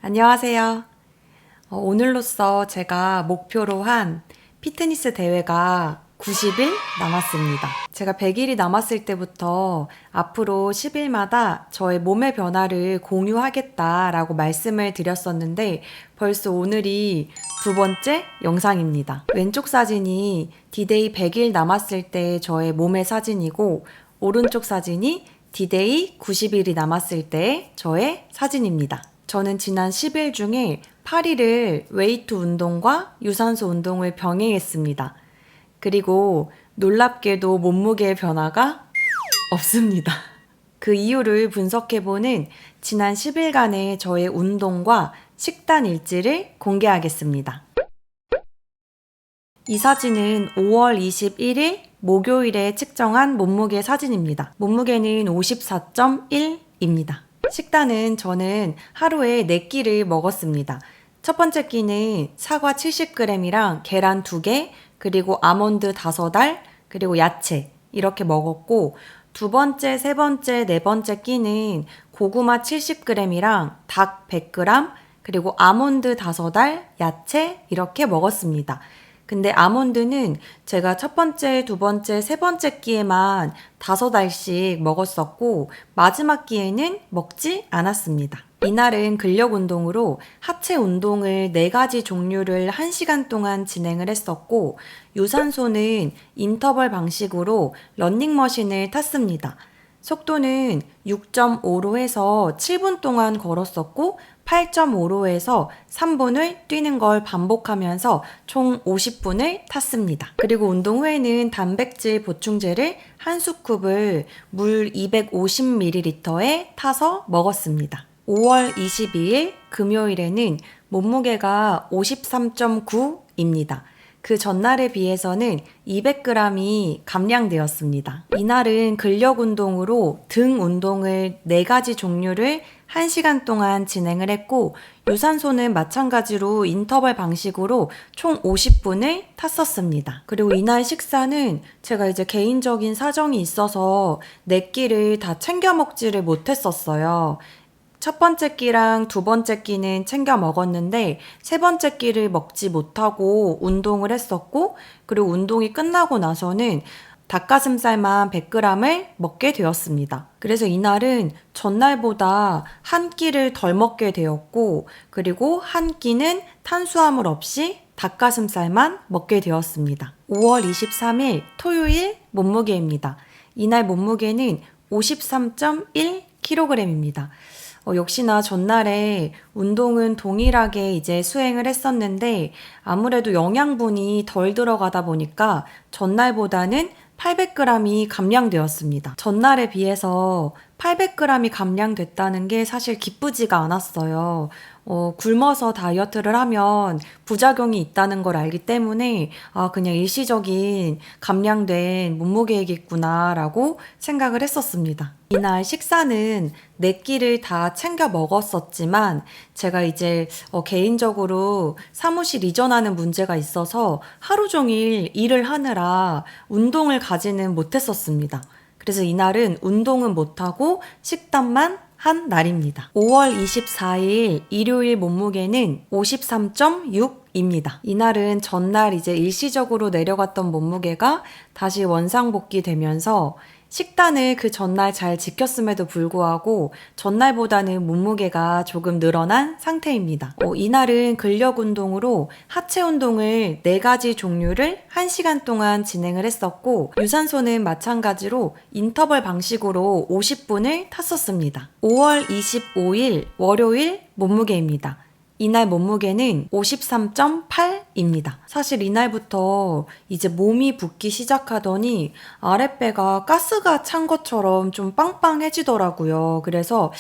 안녕하세요. 오늘로써 제가 목표로 한 피트니스 대회가 90일 남았습니다. 제가 100일이 남았을 때부터 앞으로 10일마다 저의 몸의 변화를 공유하겠다라고 말씀을 드렸었는데 벌써 오늘이 두 번째 영상입니다. 왼쪽 사진이 D-Day 100일 남았을 때 저의 몸의 사진이고 오른쪽 사진이 D-Day 90일이 남았을 때 저의 사진입니다. 저는 지난 10일 중에 8일을 웨이트 운동과 유산소 운동을 병행했습니다. 그리고 놀랍게도 몸무게의 변화가 없습니다. 그 이유를 분석해보는 지난 10일간의 저의 운동과 식단 일지를 공개하겠습니다. 이 사진은 5월 21일 목요일에 측정한 몸무게 사진입니다. 몸무게는 54.1입니다. 식단은 저는 하루에 4끼를 먹었습니다. 첫 번째 끼는 사과 70g이랑 계란 2개, 그리고 아몬드 5알, 그리고 야채 이렇게 먹었고 두 번째, 세 번째, 네 번째 끼는 고구마 70g이랑 닭 100g, 그리고 아몬드 5알, 야채 이렇게 먹었습니다. 근데 아몬드는 제가 첫 번째, 두 번째, 세 번째 끼에만 5알씩 먹었었고 마지막 끼에는 먹지 않았습니다. 이날은 근력 운동으로 하체 운동을 4가지 종류를 1시간 동안 진행을 했었고 유산소는 인터벌 방식으로 러닝머신을 탔습니다. 속도는 6.5로 해서 7분 동안 걸었었고 8.5로 해서 3분을 뛰는 걸 반복하면서 총 50분을 탔습니다. 그리고 운동 후에는 단백질 보충제를 한 스쿱을 물 250ml에 타서 먹었습니다. 5월 22일 금요일에는 몸무게가 53.9입니다. 그 전날에 비해서는 200g이 감량되었습니다. 이날은 근력 운동으로 등 운동을 4가지 종류를 1시간 동안 진행을 했고 유산소는 마찬가지로 인터벌 방식으로 총 50분을 탔었습니다. 그리고 이날 식사는 제가 이제 개인적인 사정이 있어서 4끼를 다 챙겨 먹지를 못했었어요. 첫 번째 끼랑 두 번째 끼는 챙겨 먹었는데 세 번째 끼를 먹지 못하고 운동을 했었고 그리고 운동이 끝나고 나서는 닭가슴살만 100g을 먹게 되었습니다. 그래서 이날은 전날보다 한 끼를 덜 먹게 되었고 그리고 한 끼는 탄수화물 없이 닭가슴살만 먹게 되었습니다. 5월 23일 토요일 몸무게입니다. 이날 몸무게는 53.1kg입니다. 역시나 전날에 운동은 동일하게 이제 수행을 했었는데 아무래도 영양분이 덜 들어가다 보니까 전날보다는 800g이 감량되었습니다. 전날에 비해서 800g이 감량됐다는 게 사실 기쁘지가 않았어요. 굶어서 다이어트를 하면 부작용이 있다는 걸 알기 때문에 그냥 일시적인 감량된 몸무게이겠구나라고 생각을 했었습니다. 이날 식사는 4끼를 다 챙겨 먹었었지만 제가 이제 개인적으로 사무실 이전하는 문제가 있어서 하루 종일 일을 하느라 운동을 가지는 못했었습니다. 그래서 이날은 운동은 못하고 식단만 한 날입니다. 5월 24일 일요일 몸무게는 53.6입니다. 이날은 전날 이제 일시적으로 내려갔던 몸무게가 다시 원상복귀 되면서 식단을 그 전날 잘 지켰음에도 불구하고 전날보다는 몸무게가 조금 늘어난 상태입니다. 이날은 근력 운동으로 하체 운동을 4가지 종류를 1시간 동안 진행을 했었고 유산소는 마찬가지로 인터벌 방식으로 50분을 탔었습니다. 5월 25일 월요일 몸무게입니다. 이날 몸무게는 53.8입니다. 사실 이날부터 이제 몸이 붓기 시작하더니 아랫배가 가스가 찬 것처럼 좀 빵빵해지더라고요. 그래서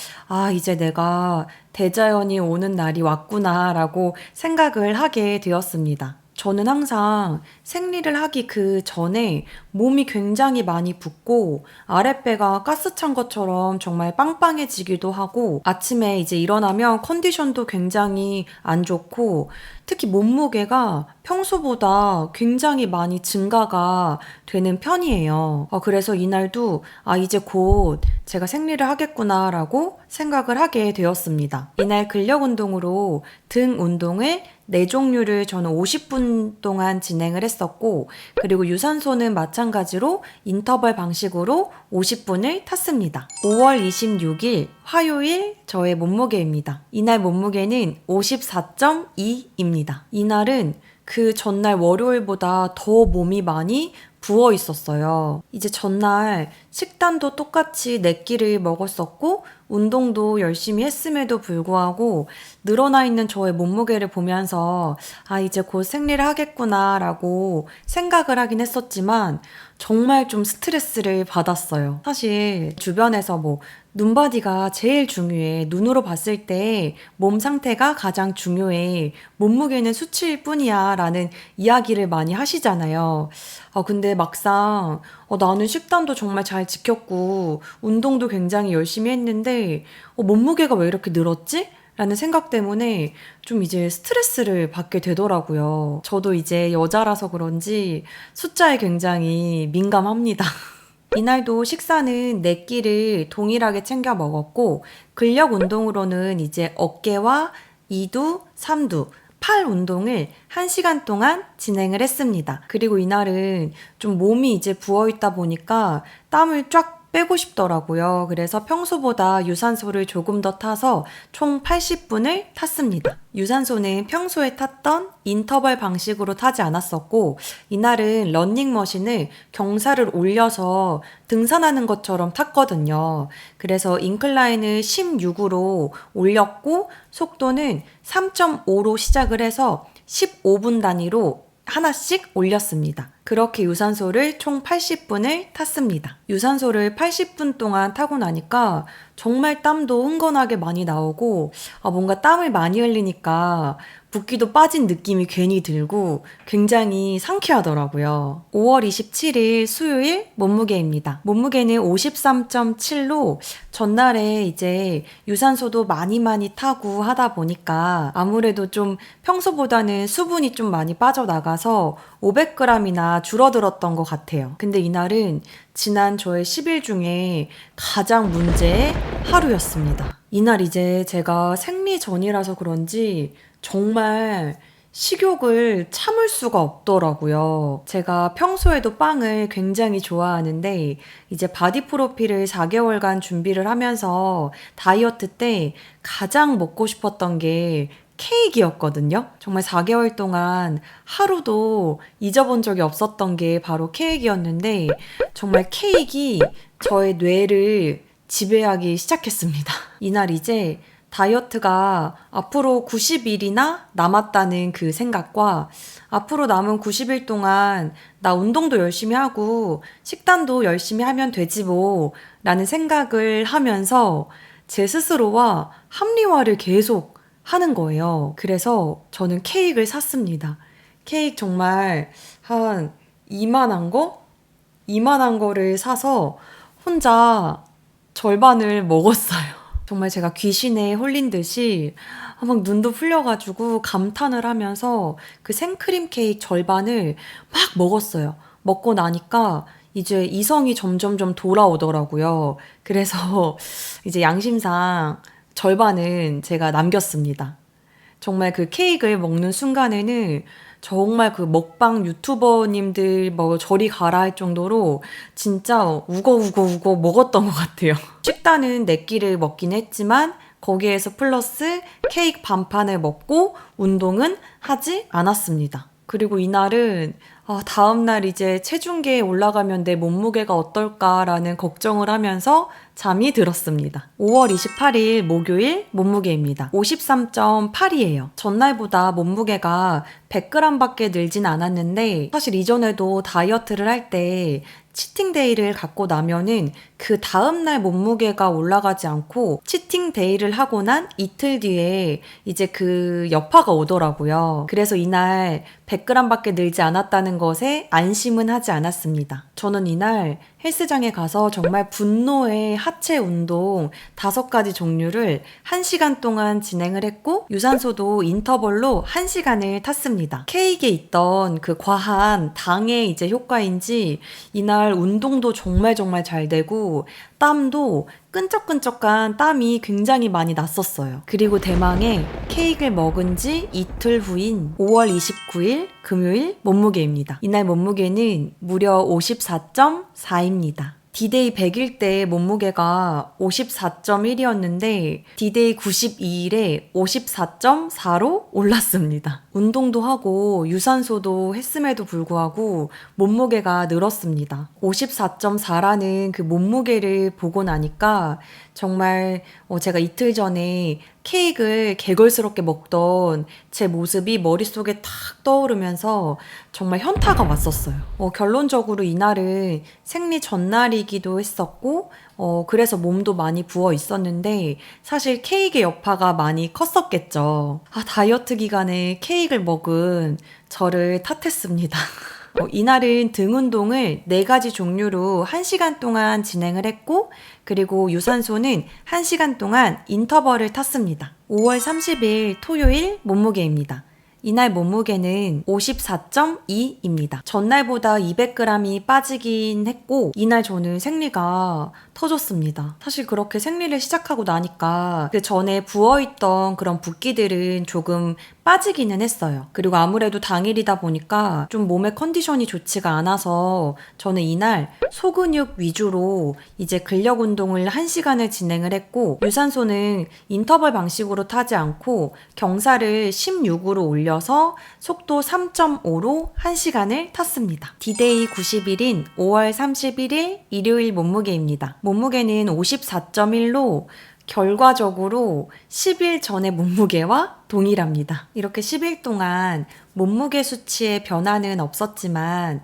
이제 내가 대자연이 오는 날이 왔구나라고 생각을 하게 되었습니다. 저는 항상 생리를 하기 그 전에 몸이 굉장히 많이 붓고 아랫배가 가스 찬 것처럼 정말 빵빵해지기도 하고 아침에 이제 일어나면 컨디션도 굉장히 안 좋고 특히 몸무게가 평소보다 굉장히 많이 증가가 되는 편이에요. 그래서 이날도 이제 곧 제가 생리를 하겠구나라고 생각을 하게 되었습니다. 이날 근력 운동으로 등 운동을 4종류를 저는 50분 동안 진행을 했었고 그리고 유산소는 마찬가지로 인터벌 방식으로 50분을 탔습니다. 5월 26일 화요일 저의 몸무게입니다. 이날 몸무게는 54.2입니다. 이날은 그 전날 월요일보다 더 몸이 많이 부어 있었어요. 이제 전날 식단도 똑같이 4끼를 먹었었고 운동도 열심히 했음에도 불구하고 늘어나 있는 저의 몸무게를 보면서 이제 곧 생리를 하겠구나 라고 생각을 하긴 했었지만 정말 좀 스트레스를 받았어요. 사실 주변에서 눈바디가 제일 중요해. 눈으로 봤을 때 몸 상태가 가장 중요해. 몸무게는 수치일 뿐이야. 라는 이야기를 많이 하시잖아요. 근데 막상 나는 식단도 정말 잘 지켰고 운동도 굉장히 열심히 했는데 몸무게가 왜 이렇게 늘었지? 라는 생각 때문에 좀 이제 스트레스를 받게 되더라고요. 저도 이제 여자라서 그런지 숫자에 굉장히 민감합니다. 이날도 식사는 4끼를 동일하게 챙겨 먹었고 근력 운동으로는 이제 어깨와 2두, 3두, 팔 운동을 1시간 동안 진행을 했습니다. 그리고 이날은 좀 몸이 이제 부어있다 보니까 땀을 쫙 빼고 싶더라고요. 그래서 평소보다 유산소를 조금 더 타서 총 80분을 탔습니다. 유산소는 평소에 탔던 인터벌 방식으로 타지 않았었고 이날은 러닝머신을 경사를 올려서 등산하는 것처럼 탔거든요. 그래서 인클라인을 16으로 올렸고 속도는 3.5로 시작을 해서 15분 단위로 하나씩 올렸습니다. 그렇게 유산소를 총 80분을 탔습니다. 유산소를 80분 동안 타고 나니까 정말 땀도 흥건하게 많이 나오고 뭔가 땀을 많이 흘리니까 붓기도 빠진 느낌이 괜히 들고 굉장히 상쾌하더라고요. 5월 27일 수요일 몸무게입니다. 몸무게는 53.7로 전날에 이제 유산소도 많이 타고 하다 보니까 아무래도 좀 평소보다는 수분이 좀 많이 빠져나가서 500g이나 줄어들었던 것 같아요. 근데 이날은 지난 저의 10일 중에 가장 문제의 하루였습니다. 이날 이제 제가 생리 전이라서 그런지 정말 식욕을 참을 수가 없더라고요. 제가 평소에도 빵을 굉장히 좋아하는데 이제 바디 프로필을 4개월간 준비를 하면서 다이어트 때 가장 먹고 싶었던 게 케이크였거든요. 정말 4개월 동안 하루도 잊어본 적이 없었던 게 바로 케이크였는데 정말 케이크가 저의 뇌를 지배하기 시작했습니다. 이날 이제 다이어트가 앞으로 90일이나 남았다는 그 생각과 앞으로 남은 90일 동안 나 운동도 열심히 하고 식단도 열심히 하면 되지 뭐 라는 생각을 하면서 제 스스로와 합리화를 계속 하는 거예요. 그래서 저는 케이크를 샀습니다. 케이크 정말 한 이만한 거를 사서 혼자 절반을 먹었어요. 정말 제가 귀신에 홀린 듯이 막 눈도 풀려가지고 감탄을 하면서 그 생크림 케이크 절반을 막 먹었어요. 먹고 나니까 이제 이성이 점점점 돌아오더라고요. 그래서 이제 양심상 절반은 제가 남겼습니다. 정말 그 케이크를 먹는 순간에는 정말 그 먹방 유튜버님들 저리 가라 할 정도로 진짜 우거 먹었던 것 같아요. 식단은 4끼를 먹긴 했지만 거기에서 플러스 케이크 반판을 먹고 운동은 하지 않았습니다. 그리고 이날은 다음날 이제 체중계에 올라가면 내 몸무게가 어떨까라는 걱정을 하면서 잠이 들었습니다. 5월 28일 목요일 몸무게입니다. 53.8이에요. 전날보다 몸무게가 100g 밖에 늘진 않았는데 사실 이전에도 다이어트를 할 때 치팅데이를 갖고 나면은 그 다음날 몸무게가 올라가지 않고 치팅 데이를 하고 난 이틀 뒤에 이제 그 여파가 오더라고요. 그래서 이날 100g밖에 늘지 않았다는 것에 안심은 하지 않았습니다. 저는 이날 헬스장에 가서 정말 분노의 하체 운동 5가지 종류를 1시간 동안 진행을 했고 유산소도 인터벌로 1시간을 탔습니다. 케이크에 있던 그 과한 당의 이제 효과인지 이날 운동도 정말 잘 되고 땀도 끈적끈적한 땀이 굉장히 많이 났었어요. 그리고 대망의 케이크를 먹은 지 이틀 후인 5월 29일 금요일 몸무게입니다. 이날 몸무게는 무려 54.4입니다. D-Day 100일 때 몸무게가 54.1이었는데 D-Day 92일에 54.4로 올랐습니다. 운동도 하고 유산소도 했음에도 불구하고 몸무게가 늘었습니다. 54.4라는 그 몸무게를 보고 나니까 정말 제가 이틀 전에 케이크를 개걸스럽게 먹던 제 모습이 머릿속에 탁 떠오르면서 정말 현타가 왔었어요. 결론적으로 이날은 생리 전날이기도 했었고 그래서 몸도 많이 부어 있었는데 사실 케이크의 여파가 많이 컸었겠죠. 다이어트 기간에 케이크를 먹은 저를 탓했습니다. 이날은 등 운동을 4가지 종류로 1시간 동안 진행을 했고 그리고 유산소는 1시간 동안 인터벌을 탔습니다. 5월 30일 토요일 몸무게입니다. 이날 몸무게는 54.2입니다. 전날보다 200g이 빠지긴 했고 이날 저는 생리가 터졌습니다. 사실 그렇게 생리를 시작하고 나니까 그 전에 부어있던 그런 붓기들은 조금 빠지기는 했어요. 그리고 아무래도 당일이다 보니까 좀 몸의 컨디션이 좋지가 않아서 저는 이날 소근육 위주로 이제 근력 운동을 1시간을 진행을 했고 유산소는 인터벌 방식으로 타지 않고 경사를 16으로 올려서 속도 3.5로 1시간을 탔습니다. D-Day 90일인 5월 31일 일요일 몸무게입니다. 몸무게는 54.1로 결과적으로 10일 전의 몸무게와 동일합니다. 이렇게 10일 동안 몸무게 수치에 변화는 없었지만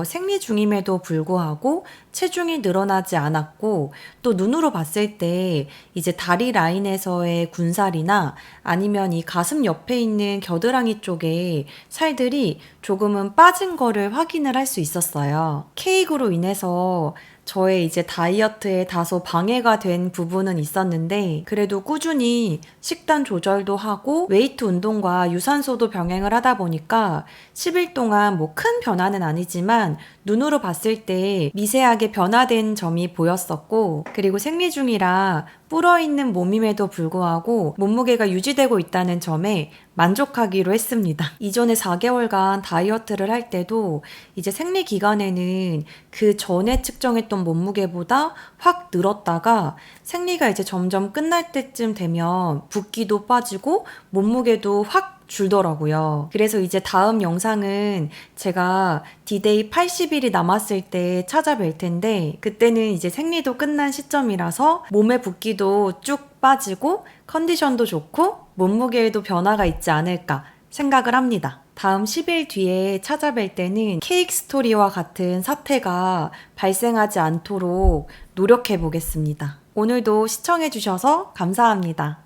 생리 중임에도 불구하고 체중이 늘어나지 않았고 또 눈으로 봤을 때 이제 다리 라인에서의 군살이나 아니면 이 가슴 옆에 있는 겨드랑이 쪽에 살들이 조금은 빠진 거를 확인을 할 수 있었어요. 케이크로 인해서 저의 이제 다이어트에 다소 방해가 된 부분은 있었는데 그래도 꾸준히 식단 조절도 하고 웨이트 운동과 유산소도 병행을 하다 보니까 10일 동안 뭐 큰 변화는 아니지만 눈으로 봤을 때 미세하게 변화된 점이 보였었고 그리고 생리 중이라 불어있는 몸임에도 불구하고 몸무게가 유지되고 있다는 점에 만족하기로 했습니다. 이전에 4개월간 다이어트를 할 때도 이제 생리 기간에는 그 전에 측정했던 몸무게보다 확 늘었다가 생리가 이제 점점 끝날 때쯤 되면 붓기도 빠지고 몸무게도 확 줄더라고요. 그래서 이제 다음 영상은 제가 D-Day 80일이 남았을 때 찾아뵐 텐데 그때는 이제 생리도 끝난 시점이라서 몸의 붓기도 쭉 빠지고 컨디션도 좋고 몸무게에도 변화가 있지 않을까 생각을 합니다. 다음 10일 뒤에 찾아뵐 때는 케이크 스토리와 같은 사태가 발생하지 않도록 노력해 보겠습니다. 오늘도 시청해 주셔서 감사합니다.